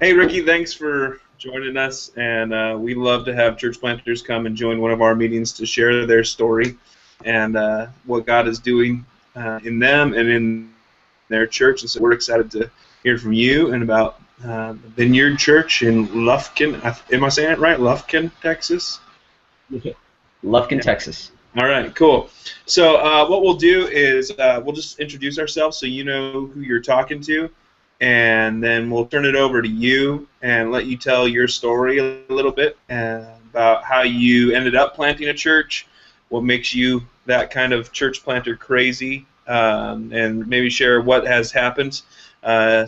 Hey, Ricky, thanks for joining us. And we love to have church planters come and join one of our meetings to share their story and what God is doing in them and in their church. And so we're excited to hear from you and about the Vineyard Church in Lufkin. Am I saying it right? Lufkin, Texas? Lufkin, Texas. All right, cool. So what we'll do is we'll just introduce ourselves so you know who you're talking to, and then we'll turn it over to you and let you tell your story a little bit about how you ended up planting a church, what makes you that kind of church planter crazy, and maybe share what has happened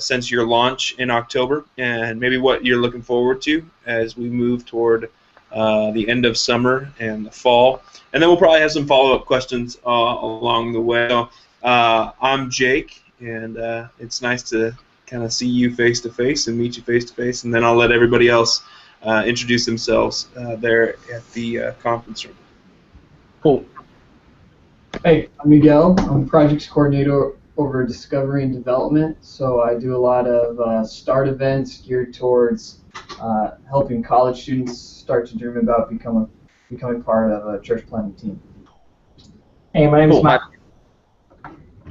since your launch in October, and maybe what you're looking forward to as we move toward the end of summer and the fall. And then we'll probably have some follow-up questions along the way. So, I'm Jake, and it's nice to kind of see you face-to-face and meet you face-to-face, and then I'll let everybody else introduce themselves there at the conference room. Cool. Hey, I'm Miguel. I'm projects coordinator over discovery and development, so I do a lot of start events geared towards helping college students start to dream about becoming part of a church planting team. Hey, my name's Mike,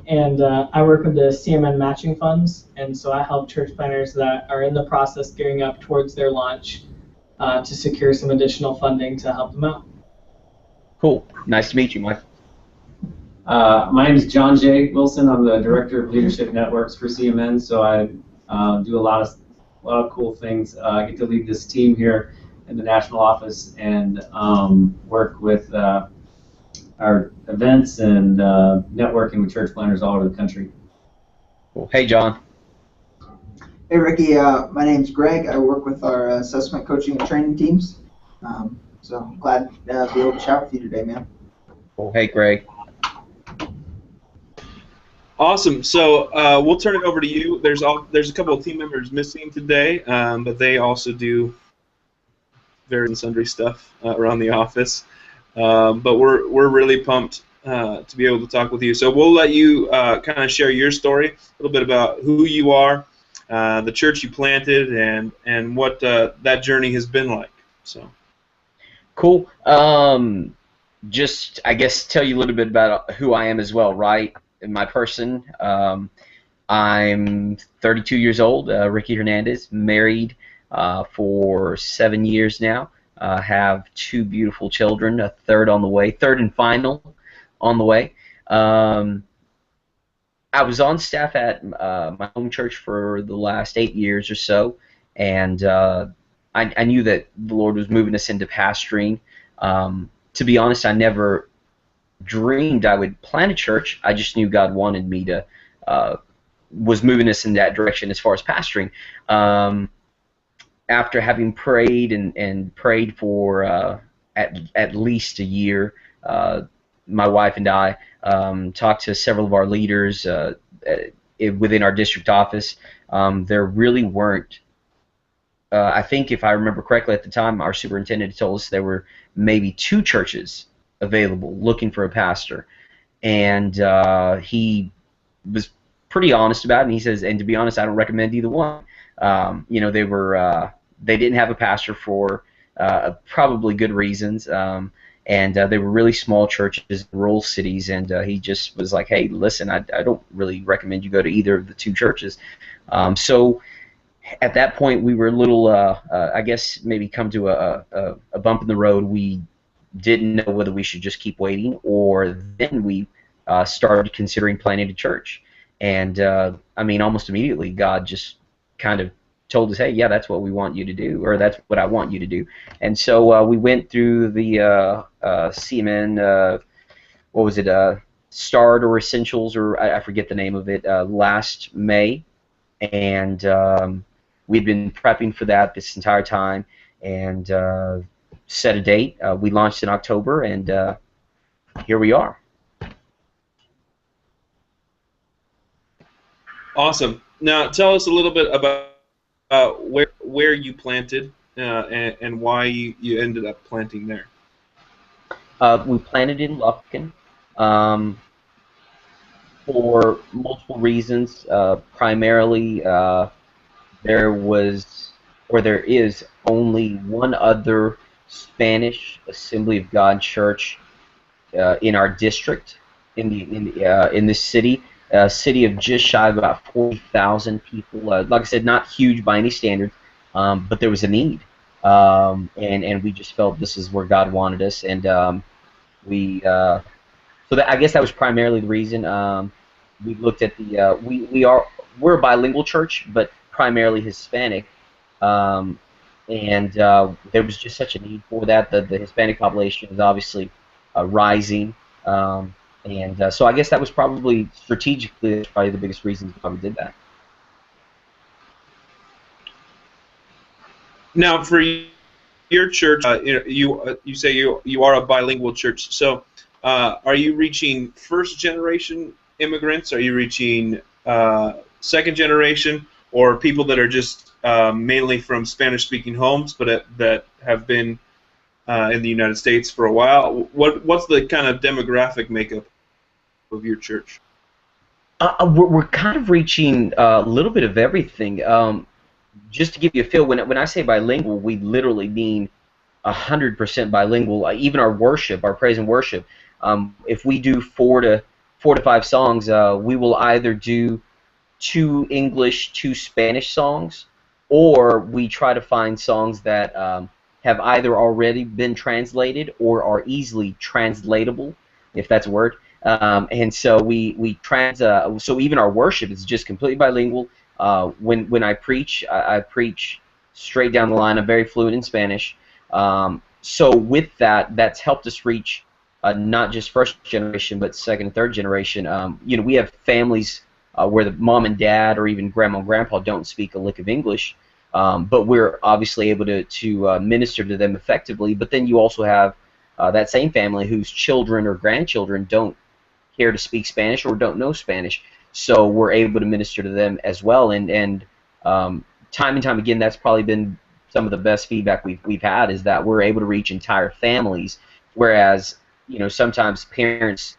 and I work with the CMN matching funds, and so I help church planners that are in the process gearing up towards their launch to secure some additional funding to help them out. Cool. Nice to meet you, Mike. My name is John J. Wilson. I'm the Director of Leadership Networks for CMN, so I do a lot of cool things. I get to lead this team here in the national office and work with our events and networking with church planners all over the country. Cool. Hey, John. Hey, Ricky. My name's Greg. I work with our assessment, coaching, and training teams. So I'm glad to be able to chat with you today, man. Cool. Hey, Greg. Awesome. So we'll turn it over to you. There's a couple of team members missing today, but they also do various and sundry stuff around the office. But we're really pumped to be able to talk with you. So we'll let you kind of share your story, a little bit about who you are, the church you planted, and what that journey has been like. So. Cool. Just, I guess, tell you a little bit about who I am as well, right? My person. I'm 32 years old, Ricky Hernandez, married for 7 years now. Have 2 beautiful children, a third on the way, third and final on the way. I was on staff at my home church for the last 8 years or so, and I knew that the Lord was moving us into pastoring. To be honest, I never dreamed I would plant a church. I just knew God wanted me to, was moving us in that direction as far as pastoring. After having prayed and prayed for at least a year, my wife and I talked to several of our leaders within our district office. There really weren't, I think if I remember correctly at the time, our superintendent told us there were maybe 2 churches available looking for a pastor, and he was pretty honest about it, and he says, and to be honest, I don't recommend either one. You know, they didn't have a pastor for probably good reasons, and they were really small churches in rural cities, and he just was like, hey, listen, I don't really recommend you go to either of the 2 churches. So at that point, we were a little, I guess, maybe come to a bump in the road. We didn't know whether we should just keep waiting, or then we started considering planting a church. And I mean, almost immediately, God just kind of told us, hey, yeah, that's what we want you to do, or that's what I want you to do. And so we went through the CMN, what was it, Start or Essentials, or I forget the name of it, last May. And we'd been prepping for that this entire time, and set a date. We launched in October, and here we are. Awesome. Now, tell us a little bit about where you planted and why you ended up planting there. We planted in Lufkin for multiple reasons. Primarily, there was or there is only one other Spanish Assembly of God church in our district, in this city, a city of just shy of about 40,000 people. Like I said, not huge by any standards, but there was a need, and we just felt this is where God wanted us, and we so that, I guess that was primarily the reason. We looked at the we're a bilingual church, but primarily Hispanic. And there was just such a need for that. The Hispanic population is obviously rising, and so I guess that was probably strategically probably the biggest reason why we did that. Now, for your church, you say you are a bilingual church. So, are you reaching first generation immigrants? Are you reaching second generation, or people that are just mainly from Spanish-speaking homes, but that have been in the United States for a while? What's the kind of demographic makeup of your church? We're kind of reaching a little bit of everything. Just to give you a feel, when I say bilingual, we literally mean 100% bilingual. Even our worship, our praise and worship, if we do four to five songs, we will either do 2 English, 2 Spanish songs, or we try to find songs that have either already been translated or are easily translatable, if that's a word. And so so even our worship is just completely bilingual. When I preach, I preach straight down the line. I'm very fluent in Spanish. So with that, that's helped us reach not just first generation, but second and third generation. We have families where the mom and dad or even grandma and grandpa don't speak a lick of English, but we're obviously able to minister to them effectively. But then you also have that same family whose children or grandchildren don't care to speak Spanish or don't know Spanish, so we're able to minister to them as well. And time and time again, that's probably been some of the best feedback we've had, is that we're able to reach entire families, whereas sometimes parents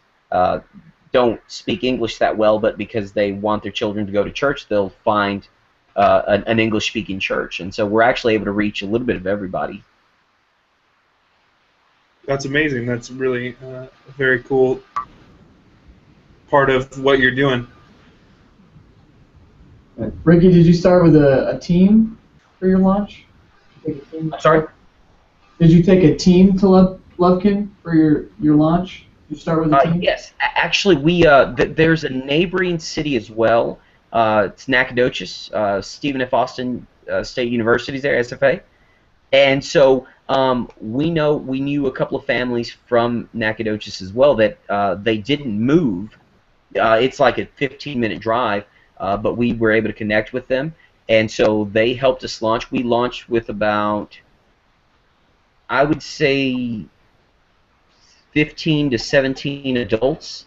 don't speak English that well, but because they want their children to go to church, they'll find an English-speaking church, and so we're actually able to reach a little bit of everybody. That's amazing. That's really a very cool part of what you're doing. Ricky, did you start with a team for your launch? Sorry? Did you take a team to Lufkin for your launch? Did you start with a team? Yes. Actually, there's a neighboring city as well. It's Nacogdoches. Stephen F. Austin State University is there, SFA. And so we knew a couple of families from Nacogdoches as well that they didn't move. It's like a 15-minute drive, but we were able to connect with them, and so they helped us launch. We launched with about, I would say, 15 to 17 adults.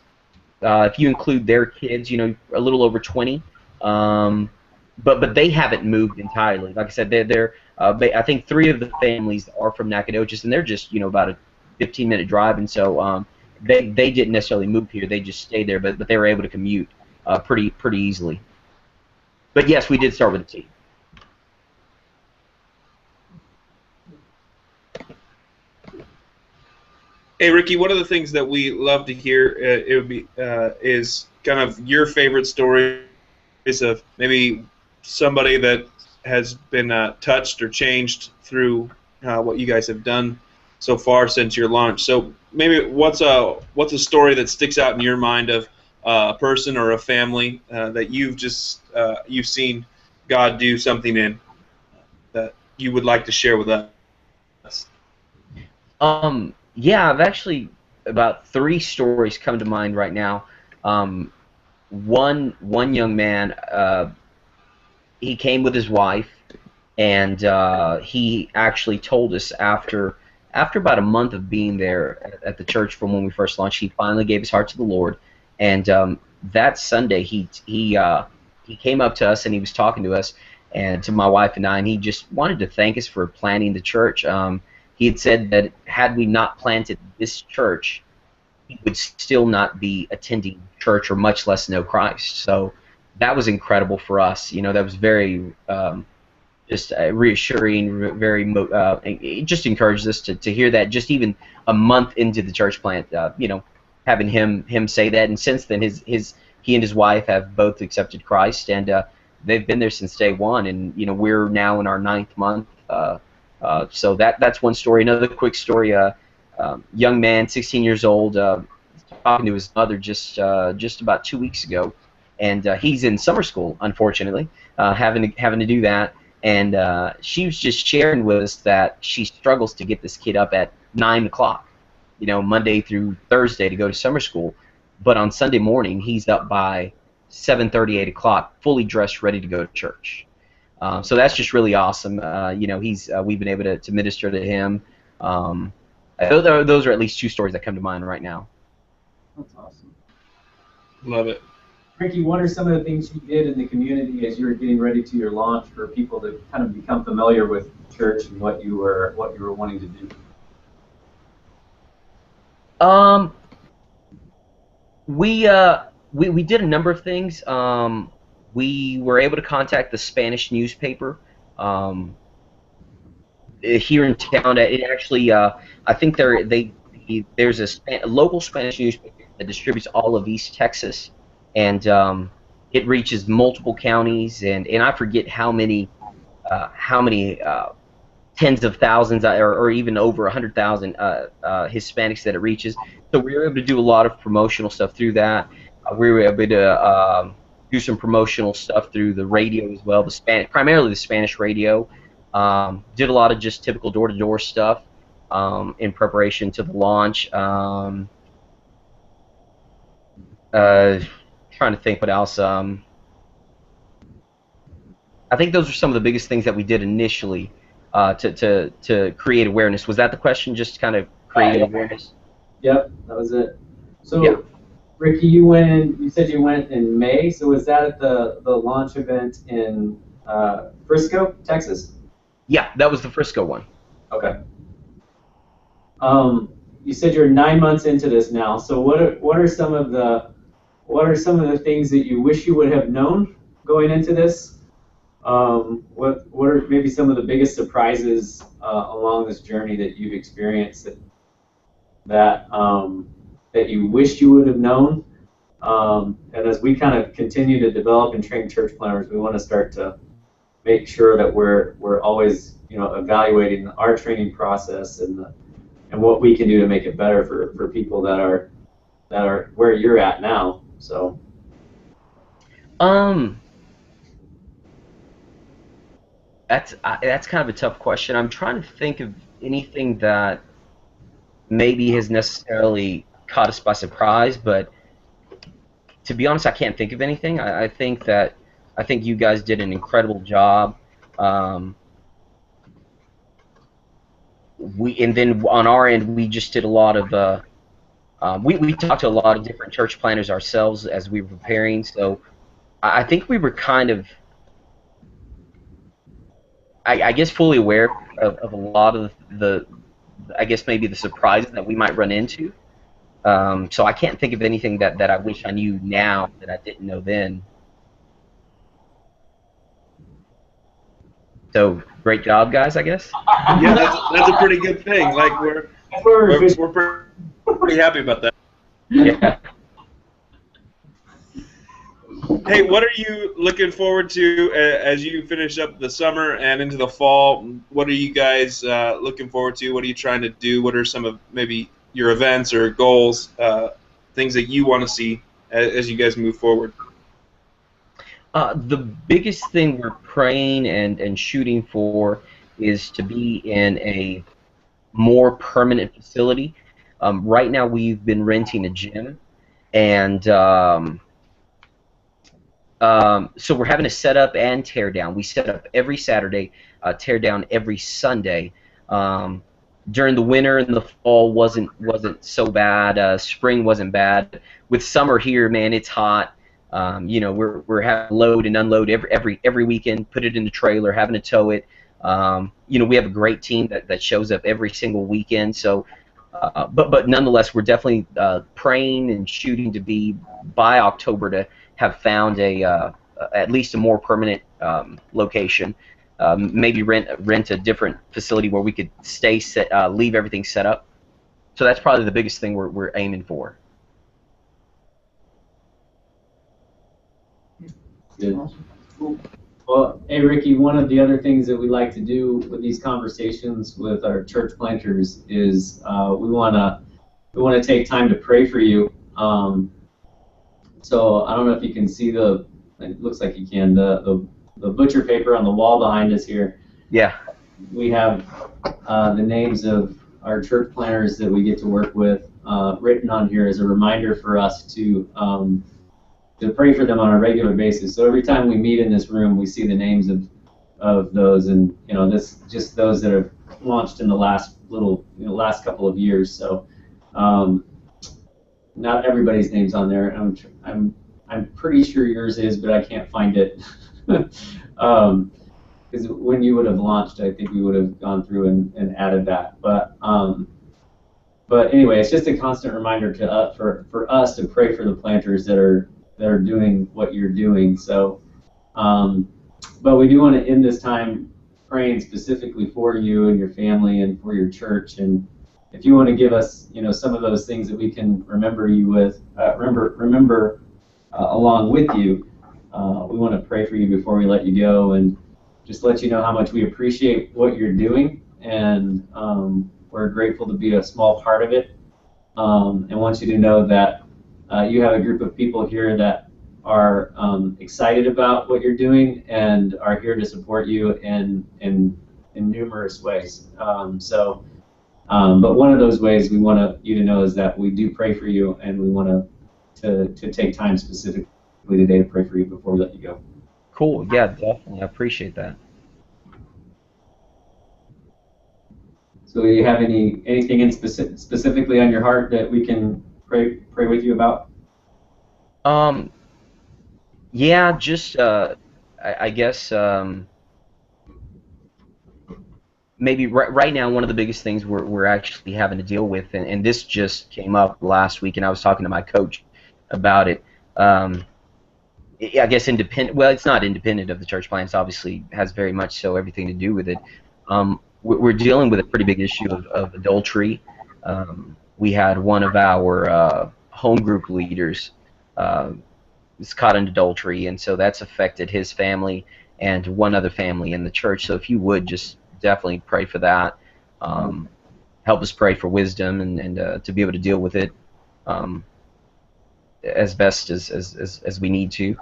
If you include their kids, a little over 20. But they haven't moved entirely. Like I said, I think 3 of the families are from Nacogdoches, and they're just about a 15-minute drive, and so they didn't necessarily move here. They just stayed there, but they were able to commute pretty easily. But yes, we did start with a team. Hey, Ricky, one of the things that we love to hear is kind of your favorite stories of maybe somebody that has been touched or changed through what you guys have done so far since your launch. So maybe what's a story that sticks out in your mind of a person or a family that you've seen God do something in that you would like to share with us? Yeah, I've actually about 3 stories come to mind right now. One young man, he came with his wife, and he actually told us after about a month of being there at the church from when we first launched, he finally gave his heart to the Lord. And that Sunday, he came up to us and he was talking to us and to my wife and I, and he just wanted to thank us for planting the church. He had said that had we not planted this church, he would still not be attending church or much less know Christ. So that was incredible for us. That was very just reassuring, it just encouraged us to hear that just even a month into the church plant, having him say that. And since then, he and his wife have both accepted Christ, and they've been there since day one. And we're now in our 9th month. So that's one story. Another quick story: young man, 16 years old, talking to his mother just about 2 weeks ago, and he's in summer school, unfortunately, having to do that. And she was just sharing with us that she struggles to get this kid up at 9 o'clock, Monday through Thursday to go to summer school. But on Sunday morning, he's up by 7:30, 8 o'clock, fully dressed, ready to go to church. So that's just really awesome. We've been able to minister to him. Those are at least 2 stories that come to mind right now. That's awesome. Love it. Ricky, what are some of the things you did in the community as you were getting ready to your launch for people to kind of become familiar with church and what you were wanting to do? We did a number of things. We were able to contact the Spanish newspaper here in town. It actually, I think there's a local Spanish newspaper that distributes all of East Texas, and it reaches multiple counties, and I forget how many tens of thousands or even over 100,000 Hispanics that it reaches. So we were able to do a lot of promotional stuff through that. We were able to do some promotional stuff through the radio as well, primarily the Spanish radio. Did a lot of just typical door-to-door stuff in preparation to the launch. Trying to think what else. I think those are some of the biggest things that we did initially to create awareness. Was that the question? Just kind of create awareness? Yep, that was it. So, yeah. Ricky, you said you went in May. So was that at the launch event in Frisco, Texas? Yeah, that was the Frisco one. Okay. You said you're 9 months into this now. So what are some of the things that you wish you would have known going into this? What are maybe some of the biggest surprises along this journey that you've experienced that you wish you would have known? And as we kind of continue to develop and train church planners, we want to start to make sure that we're always evaluating our training process and what we can do to make it better for people that are where you're at now. So. That's kind of a tough question. I'm trying to think of anything that maybe has necessarily caught us by surprise, but to be honest, I can't think of anything. I think you guys did an incredible job. And then on our end, we just did a lot of we talked to a lot of different church planners ourselves as we were preparing. So I think we were kind of, I guess, fully aware of a lot of I guess maybe the surprises that we might run into. So I can't think of anything that I wish I knew now that I didn't know then. So great job, guys, I guess. Yeah, that's a pretty good thing. Like we're pretty happy about that. Yeah. Hey, what are you looking forward to as you finish up the summer and into the fall? What are you guys looking forward to? What are you trying to do? What are some of maybe your events or goals, things that you want to see as you guys move forward? The biggest thing we're praying and shooting for is to be in a more permanent facility. Right now we've been renting a gym, and so we're having to set up and tear down. We set up every Saturday, tear down every Sunday. During the winter and the fall wasn't so bad. Spring wasn't bad. With summer here, man, it's hot. We're having to load and unload every weekend. Put it in the trailer, having to tow it. We have a great team that shows up every single weekend. So, but nonetheless, we're definitely praying and shooting to be by October to have found at least a more permanent location. maybe rent a different facility where we could leave everything set up. So that's probably the biggest thing we're aiming for. Good. Well, hey Ricky, one of the other things that we like to do with these conversations with our church planters is we want to take time to pray for you. So I don't know if you can see it looks like you can, the butcher paper on the wall behind us here. Yeah. We have the names of our church planters that we get to work with written on here as a reminder for us to pray for them on a regular basis. So every time we meet in this room, we see the names of those, and this just those that have launched in the last last couple of years. So not everybody's name's on there. I'm pretty sure yours is, but I can't find it. Because when you would have launched, I think we would have gone through and added that. But anyway, it's just a constant reminder for us to pray for the planters that are doing what you're doing. So, but we do want to end this time praying specifically for you and your family and for your church. And if you want to give us, some of those things that we can remember you with, remember along with you, we want to pray for you before we let you go, and just let you know how much we appreciate what you're doing, and we're grateful to be a small part of it, and want you to know that you have a group of people here that are excited about what you're doing and are here to support you in numerous ways. But one of those ways we want you to know is that we do pray for you, and we want to take time specifically today to pray for you before we let you go. Cool. Yeah, definitely. I appreciate that. So, do you have anything specifically on your heart that we can pray with you about? Yeah, just I guess maybe right now one of the biggest things we're actually having to deal with, and this just came up last week, and I was talking to my coach about it. I guess independent. Well, it's not independent of the church plans. Obviously, has very much so everything to do with it. We're dealing with a pretty big issue of adultery. We had one of our home group leaders was caught in adultery, and so that's affected his family and one other family in the church. So if you would just definitely pray for that. Help us pray for wisdom and to be able to deal with it as best as we need to.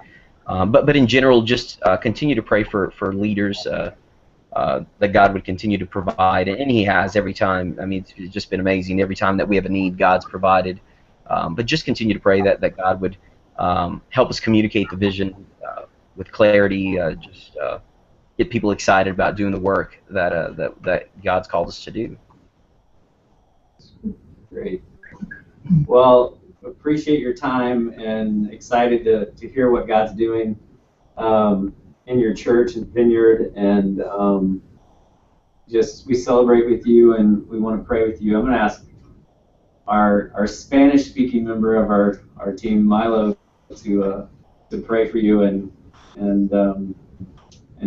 But in general, just continue to pray for leaders that God would continue to provide, and He has every time. I mean, it's just been amazing. Every time that we have a need, God's provided. But just continue to pray that God would help us communicate the vision with clarity. Just get people excited about doing the work that God's called us to do. Great. Well, appreciate your time and excited to hear what God's doing in your church and Vineyard, and we celebrate with you and we want to pray with you. I'm going to ask our Spanish-speaking member of our team, Milo, to pray for you and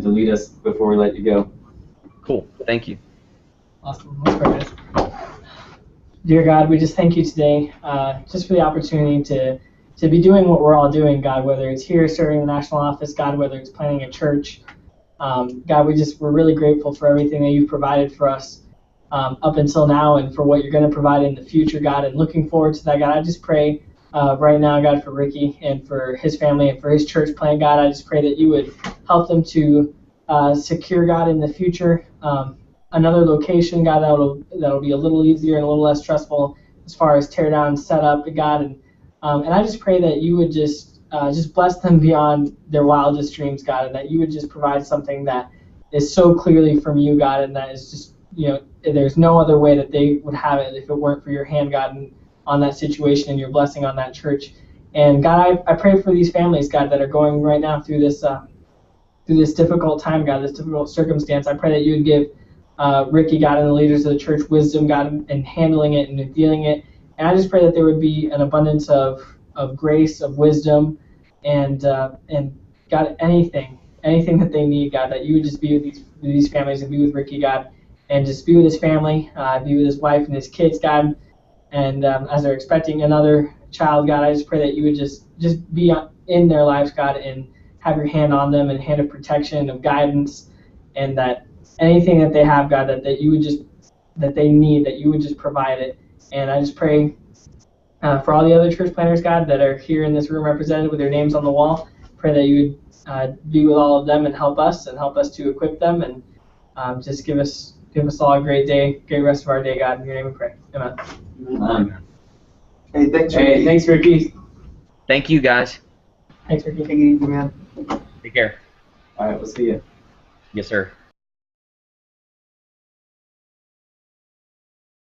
to lead us before we let you go. Cool. Thank you. Awesome. Let's pray, guys. Dear God, we just thank you today just for the opportunity to be doing what we're all doing, God, whether it's here serving the national office, God, whether it's planning a church. God, we're really grateful for everything that you've provided for us up until now and for what you're going to provide in the future, God, and looking forward to that, God. I just pray right now, God, for Ricky and for his family and for his church plan, God. I just pray that you would help them to secure, God, in the future another location, God, that'll be a little easier and a little less stressful as far as tear down, set up, God, and I just pray that you would just bless them beyond their wildest dreams, God, and that you would just provide something that is so clearly from you, God, and that is just, there's no other way that they would have it if it weren't for your hand, God, and on that situation and your blessing on that church. And God, I pray for these families, God, that are going right now through this difficult time, God, this difficult circumstance. I pray that you would give Ricky, God, and the leaders of the church wisdom, God, in handling it and in dealing it. And I just pray that there would be an abundance of grace, of wisdom, and God, anything anything that they need, God, that you would just be with these families and be with Ricky, God, and just be with his family, be with his wife and his kids, God. And as they're expecting another child, God, I just pray that you would just be in their lives, God, and have your hand on them and hand of protection, of guidance, and that anything that they have, God, that you would just, that they need, that you would just provide it. And I just pray for all the other church planners, God, that are here in this room represented with their names on the wall. Pray that you would be with all of them and help us to equip them, and just give us all a great day, great rest of our day, God. In your name we pray. Amen. Amen. Hey, thanks, Hey, Ricky. thanks, Ricky. Thank you, guys. Thanks, Ricky. Take it easy, man. Take care. All right, we'll see you. Yes, sir.